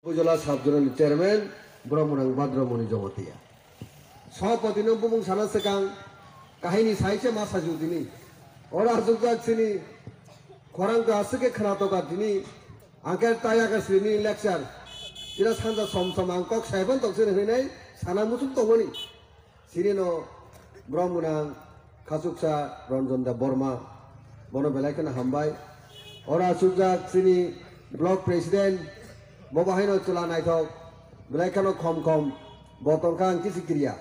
উপজেলা subzonal chairman ব্রহ্মনাং ভাদ্রমণি জমতিয়া সভাপতিनो बुंबां साना सिगां काहिनी साइसे मा साजु दिनि अरा जुगा सिनि खरांखौ आसुके खोनातगा दिनि आंखे तायागासिनि लेक्चार इरा सानजा सम सम आं कक साइबन तकसिन होनाय साना मुसुम दंमोन सिरिनो ब्रह्मनां खासुकसा रन्जन बर्मा बनो बेलायखौनो हामबाय अरा जुगा सिनि ब्लक प्रेसिडेंट बबाहायनो चुला नायथक बेलायखौनो खम खम बतनखा आंखि सिक्रिया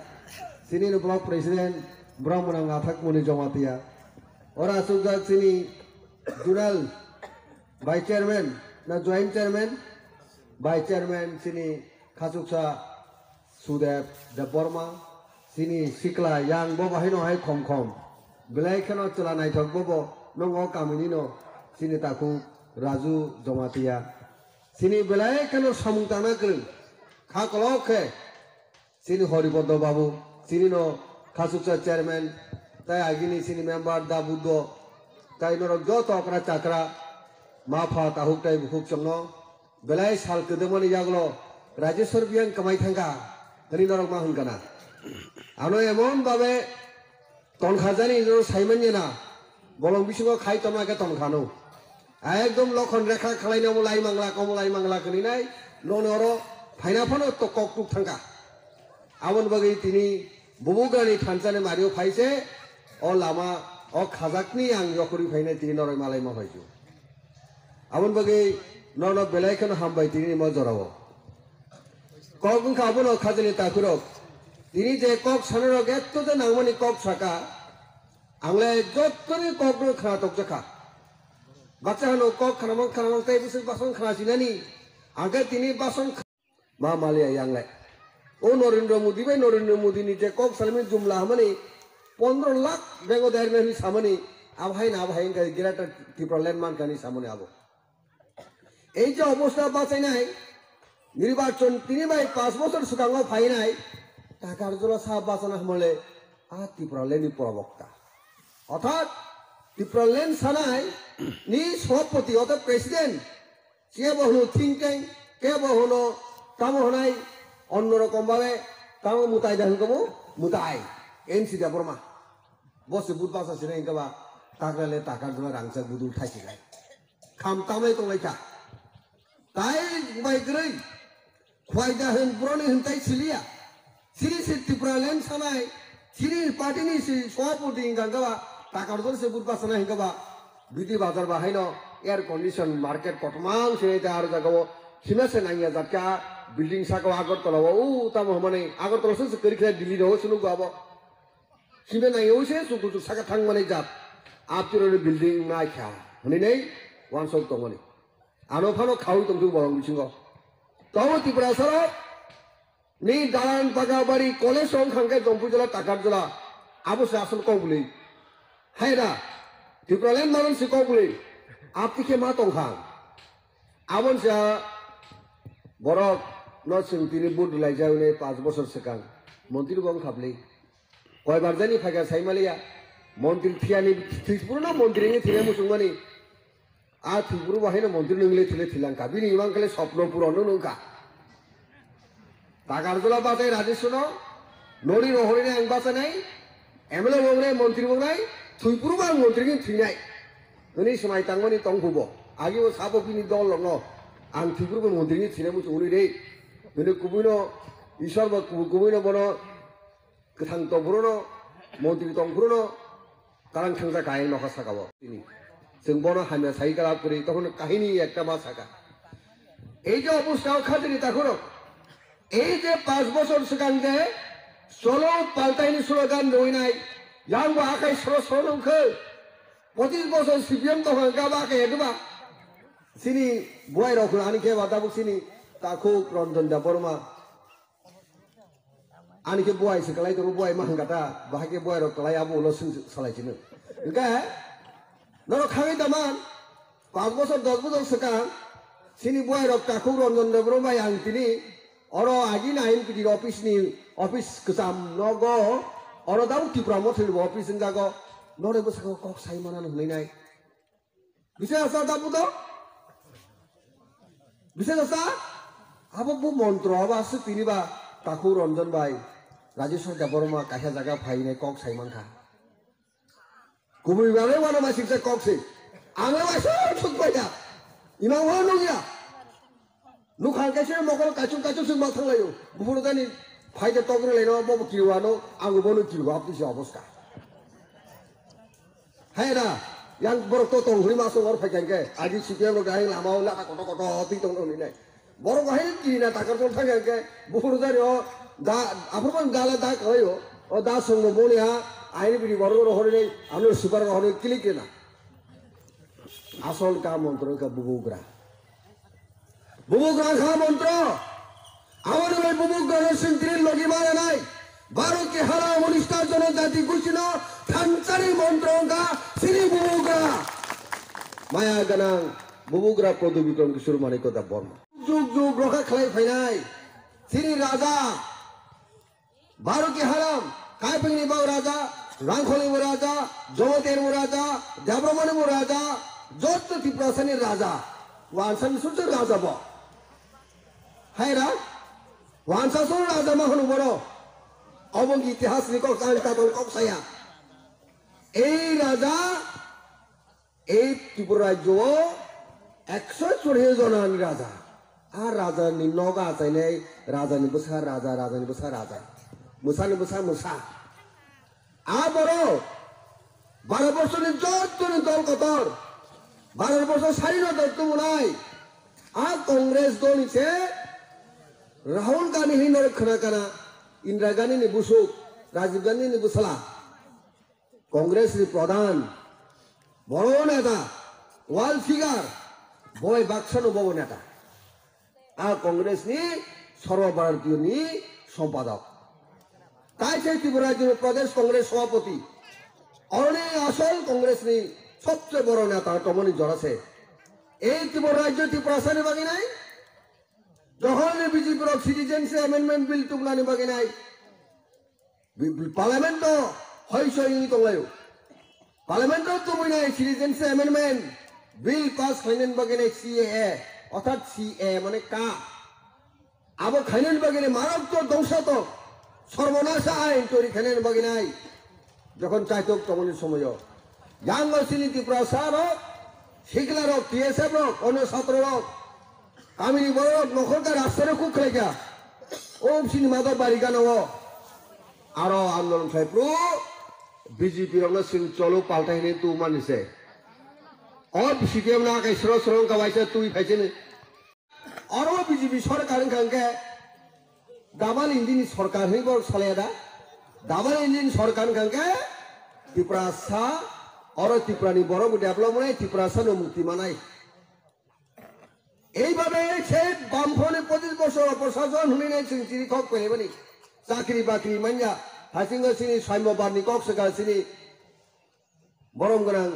sini blok presiden Brahmanang atak muni jamatia ora suga sini jurnal vice chairman na joint chairman vice chairman sini khasuksa Sudev Deborma sini sikla yang bobo hino hai khom khom belai khano chula nai thok bobo nongo kamini no sini taku Raju jamatia sini belai khano samutana kru kha kolokhe sini Horipodo babu sini no khasuksa chairman tai agini sini member da buddo tai norok joto okra chakra mafa tahuk tai bukhuk chongno belai sal kedemoni jaglo rajeshwar biang kamai thanga tani norok ma hunkana ano emon babe ton khajani no saimanye na bolong bisingo khai tomake ton khano ekdom lokhon rekha khalaino mulai mangla kini nonoro phaina phono to koktuk thanga amon bagai tini बुबुगानि थानसाने मारियो फाइसे ओ लामा ओ खाजाकनि आं यखरि फाइने तिनि नरय मालाय मा फाइजु आबन बगे नन बेलायखन हामबाय तिनि म जराव कगुन खाबनो खाजनि ताखुरो तिनि जे कक सानरो गेत्तो जे नांमनि कक साका आंले जत्तनि ककनो खाना तक जखा बाचानो कक खानामं ताइ बिसोर बासन खानासिनानि आगे तिनि बासन मा मालिया यांलाय ओ नरेंद्र मोदी भाई नरेंद्र मोदी नि जे कक सालमे जुमला हमनी 15 लाख बेंगो दायरमे नि सामने आबहाय ना आबहाय का गिराटा टिप्रलेन मान कानि सामने आबो এই যে অবস্থা বাঁচাইনাই নির্বাচন 3 বাই 5 বছর সুগাঙ্গ ফাইনাই টাকার জলা সাহ বাঁচানা হমলে আ টিপ্রলেনি প্রবক্তা অর্থাৎ টিপ্রলেন সানাই নি সভাপতি অর্থাৎ প্রেসিডেন্ট কে বহু থিঙ্ক ট্যাঙ্ক কে বহু কাম হনাই অন্যরকম ভাবে তাও মুতাই দেখুন কমু মুতাই এনসি দা বর্মা বসে বুধ বাসা সিনে ইনকাবা টাকালে টাকার জন্য রাংসা বুদুল থাইছে গায় খাম তামলাই তংলাইকা তাই বাই গ্রই খয়দা হন ব্রনি হনতাই সিলিয়া সিরি সিটি প্রালেন সানাই সিরি পার্টিনি সভাপতি ইনকাবা টাকার জন্য সে বুধ বাসা না ইনকাবা বিধি বাজার বাহাইনো এয়ার কন্ডিশন মার্কেট কটমাং সে আর জাগাও সিমেসে নাইয়া জাকা बिल्डिंग साको आगरतला उ तम हमने आगरतला से करिखा दिल्ली रो सुनु गाबो सिबे नाय ओसे सुकु साका थांग माने जात आपतिरो बिल्डिंग नायखा हनि नै वान सक तमनि आनो फानो खाउ तंजु बरं बिसिंगो ताव तिप्रा सर नि दालान पागाबारी कलेज सं खांगे दंपुजला टाकार जला आबो शासन कबुलै हायरा तिप्रालेन मानन से कबुलै आपतिके मा तंखा आबन सा बरक न सिंतिनि बुद लाइजावने 5 बছর सिगां मन्त्रि बं खाबलै कय बारजानि फागा साइमालिया मन्त्रि थियानि थिसपुरना मन्त्रिनि थिने मुसुंमानि आ थिपुरु बाहायनो मन्त्रि नंगले थिले थिलांका बिनि इमांकले स्वप्न पुरनो नंका तागारजला बाथाय राजेशनो नरि रहरिने आं बासानाय एमएलए बंगनाय मन्त्रि बंगनाय थिपुरु बा मन्त्रिनि थिनाय ननि समाय तांमनि तंखुबो आगिबो साबो बिनि दल नो आं थिपुरु मन्त्रिनि थिने मुसुंनि रे ननि कुबुनो ईश्वर बा कुबुनो बनो गोथां तंफुरनो मन्त्रि तंफुरनो तारां थांजा गाय नखा सागाबो तिनि जों बनो हामिया साइकाला करि तखन काहिनी एकटा मा सागा এই যে অবস্থা খাদিনি তাখনো এই যে 5 বছর সিগাং যে সলো পাল্টাইনি স্লোগান নইনাই ইয়াংবো আকাই সরো সরো নখো 25 বছর সিপিএম তো গাবা কে এদবা সিনি বয় রখুন আনিকে বাদাবু সিনি তাখো রঞ্জন দা বর্মা আনিকে বয় সিকালাই তো বয় মাহাঙ্গাটা বাহাকে বয় রকলাই আবু লসিন সালাইছিনো ইনকা নর খাই দামান 5 বছর 10 বছর সিগাং সিনি বয় রক তাখো রঞ্জন দা বর্মা আং তিনি অর আগি নাইন পিডি অফিস কসাম নগ অর দাউ টিপ্রা মথিল অফিস জাগ নরে বসা কক সাইমানা হইনাই বিশেষ আসা দাবু তো বিশেষ আসা Abo bu montro aba asu tini ba taku Ranjan bai Raju Sarkar Borma kahya jaga phai nei kok saiman kha kubui bale wana masih se kok se ame waso thuk bai ya ina wa no ya nu khang ka se mokol kachung sing ma thang layo bufuru tani phai de tokre leno bo kiwano angu bonu kiwa apni se অবস্থা hai na yang borok to tong huri masuk or phai ke aji sipiam lo gai lama la koto ti tong ni nei borok hai ki na takar tong thang ke bufuru tani o da apurban gala da kayo o da song mo boni ha aini biri borok ro hore nei anu super ro hore kilik na asol ka mantro ka bubugra খা মন্ত্র আমাদের ওই বুবুগ্রাহ সিংত্রির লগি মারে নাই ভারতকে হারা মনিষ্ঠার জন্য জাতি ঘোষিত থানচারি মন্ত্রঙ্কা শ্রী বুবুগ্রা মায়া গানাং বুবুগ্রা পদবিক্রম কিশোর মানিকতা বর্মা যুগ যুগ রক্ষা খালাই ফাইনাই শ্রী রাজা ভারতকে হারাম কাইপিংনি বাউ রাজা রাংখলি রাজা জমতের রাজা দেব্রমণি রাজা যত ত্রিপুরাসানির রাজা ওয়ানসান সূর্য রাজা ব hai ra wansa so raja ma hono boro obong ইতিহাস ni kok san ta tol kok saya ei raja ei Tripura jo 140 jonan raja ar raja ni noga sai nei raja ni busa raja musa ni busa a boro 12 বছর ni jot ni dol kotor 12 বছর স্বাধীনতা তো নাই a kongres dol ni se Rahul Gandhi ni nol khana kana Indira Gandhi ni busuk Rajiv Gandhi ni busala Kongres ni pradhan boro neta world figure boy bakshano bobo neta a Kongres ni সর্বভারতীয় ni সম্পাদক তাই সেই ত্রিপুরা রাজ্য প্রদেশ কংগ্রেস সভাপতি অনেক আসল Congress ni সবচেয়ে বড় নেতা টমনি জড়াছে এই ত্রিপুরা রাজ্য ত্রিপুরাসানি বাকি নাই যখন বিজেপির সিটিজেনশিপ অ্যামেন্ডমেন্ট বিল তুমলানি বাকি নাই পার্লামেন্ট হইসই তংলায়ো পার্লামেন্ট তুমই নাই সিটিজেনশিপ অ্যামেন্ডমেন্ট বিল পাস খাইনেন বাকি নাই সিএএ অর্থাৎ সিএ মানে কা আবো খাইনেন বাকি নাই মারাত্মক ধ্বংসাত্মক সর্বনাশা আইন তৈরি খাইনেন বাকি নাই যখন চাইতো তমনির সময় ইয়াং সিনি ত্রিপুরা সার হোক শিকলার হোক টিএসএফ হোক অন্য ছাত্র হোক কামিনী বড় নখরকার রাস্তারে খুব খেলেকা ও সিনেমা তো বাড়ি গান আরো আন্দোলন সাহেব বিজেপি রঙ সিং চলো পাল্টাইনে তু মানিছে और सीपीएम ना के स्रो का वाइसे तू ही फैसे ने और वो बीजेपी सरकार खांके डाबल इंजिन सरकार ही बोल सलेदा डाबल इंजिन सरकार खांके त्रिपुरा सा और त्रिपुरानी बड़ो डेवलपमेंट त्रिपुरा सा नो मुक्ति मानाई এইভাবে সে বামফ্রন্টে 25 বছর প্রশাসন হুনি নাই চিরি কক পেলেবনি চাকরি বাকরি মাইয়া হাসিং সিনি সাম্যবাদী কক সেকা সিনি বরম গোনাং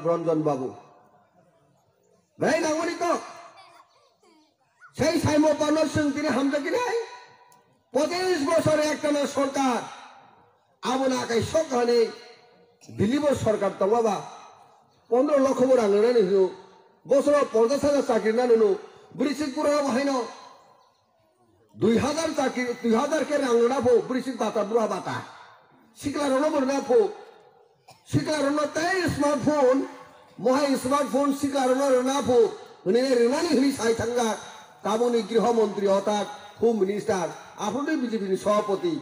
রঞ্জন বাবু ভাই নাগরিক সেই সাম্যবাদ সিং তিনি হামজা কি নাই 25 বছর একটানা সরকার আবনা কাই সকানে দিলীপ সরকার তো বাবা 15 লক্ষ রাং রানি হিউ বছর 50,000 চাকরি না নুনু ব্রিসিক পুরো হাইনো 2000 চাকরি 2000 কে রাংনা ফো ব্রিসিক বাতা বুড়া বাতা শিকলা রনো বড়না ফো শিকলা রনো তাই স্মার্টফোন মহাই স্মার্টফোন শিকলা রনো রনা ফো নে রেনানি হই সাই থাঙ্গা কামনি গৃহমন্ত্রী অর্থাৎ হোম মিনিস্টার আপনি বিজেপি সভাপতি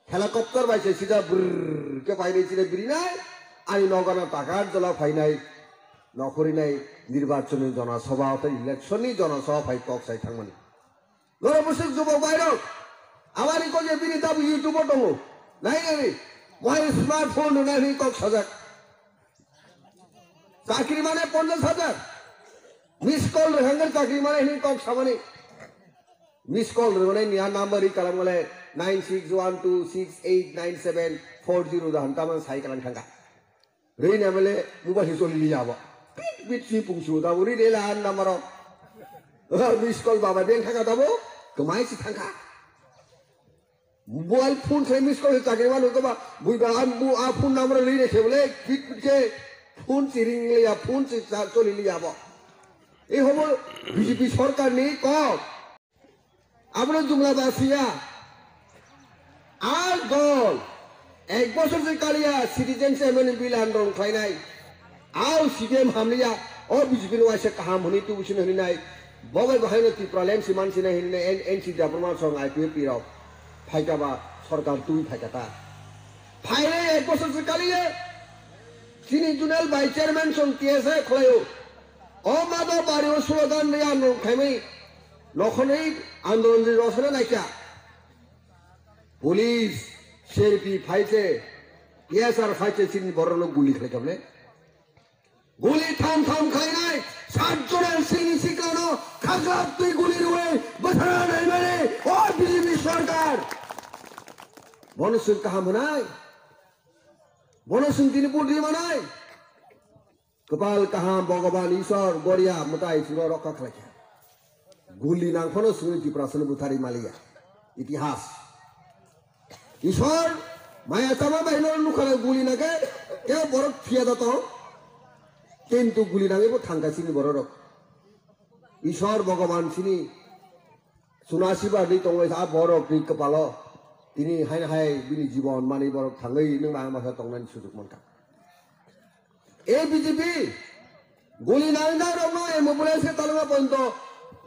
হেলিকপ্টার বাইছে সিধা কে পাইরে ছিল বিরি নাই আই নগনা টাকার জলা ফাইনাই নকরি নাই নির্বাচনী জনসভা অর্থাৎ ইলেকশনই জনসভা ফাই কক সাই থাকমানি লড়া বসে যুবক বাইরক আমার কয়ে বিরি দাবি ইউটিউবর দङ নাই নাই মই স্মার্টফোন নাই কক সাজাক চাকরি মানে 50,000 মিস কল রেহাঙ্গার চাকরি মানে হি কক সামানি মিস কল রে নিয়া নাম্বার ই কালাম গলে 9612689740 দান তামান সাই কালাম থাঙ্গা রে নামলে মোবাইল চলি লিয়াবো bitsi pungsu da uri de la namaro miss call baba den thaka dabo kemai si thangka mobile phone se miss call ta ke manu ko ba bui ba bu a phone namro li ne se bole kit ke phone chiring liya phone se choli liya bo ei hobo BJP Sarkar ni ko আমরা জুমলাবাসিয়া আর দল 1 বছর যে কালিয়া citizens amendment বিল আন্দোলন খাইনাই আও CPM হামলিয়া ও BJP no আইসা কাহাম হনি তুবুসিন হনি নাই ববাই বাহাইনো তি problem C মানসি না হনি এনসি প্রমাণ সং আইপিএপি রাও ফাইকাবা সরকার তুই ফাইকাতা ফাইলে 1 বছর যে কালিয়া চিনি জুনেল বাই চেয়ারম্যান সং টিএসএ খলায়ো ও মাদা বাড়ি ও স্লোগান নিয়ে আন্দোলন খাইমাই নখনেই আন্দোলন যে রসনা নাইকা পুলিশ সিআরপি ফাইছে টিএসআর ফাইছে চিনি বড় লোক গুলি খাই কেমনে গুলি থাম থাম খাই নাই 60 জনের সিনি শিকানো খাগড়া তুই গুলির হয়ে বছরা নাই মানে ও বিজেপি সরকার বনসুন কাহাম নাই বনসুন তিনি বুদ্ধি মানাই কপাল কাহাম ভগবান ঈশ্বর গড়িয়া মোটাই সুর রক্ষা খাইছে গুলি নাংফনো সুনীতি প্রাসন বুথারি মালিয়া ইতিহাস ঈশ্বর মায়া চামা বাহিনীর নুখালে গুলি নাগে কেউ বড় ফিয়া দত কিন্তু গুলি নাগে থাঙ্গা চিনি বড় রক ঈশ্বর ভগবান চিনি 84 বার দি তংলাই সা বড় ক্রি কপাল তিনি হাই হাই বিনি জীবন মানি বড় থাঙ্গै নों না মাথা তংনানি সুযোগ মনকা এই বিজেপি গুলি নাংদা রনো এমবুলেন্সে তালমা পর্যন্ত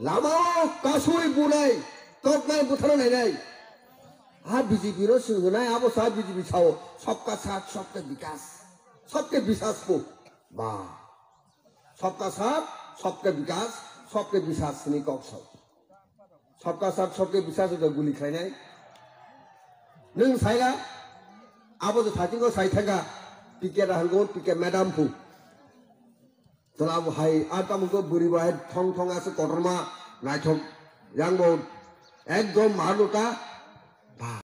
লামাও কাসুই বুনাই তকনাই বুথানো নাই আর বিজেপি रो सुनाय अब सा बीजेपी छाओ सबका साथ सबका विकास सबके विकास को वाह सबका साथ सबका विकास सबके विकास नि कक्ष सबका साथ सबके विकास जो गुली खाइनाय नों साइला अब जो थाथिंगो साइथागा पिके राहंगो पिके मैडम फु तलाब हाय आतामको बुरिबाय थं थं आसे कटरमा नायथम यांगबो एकदम मारुता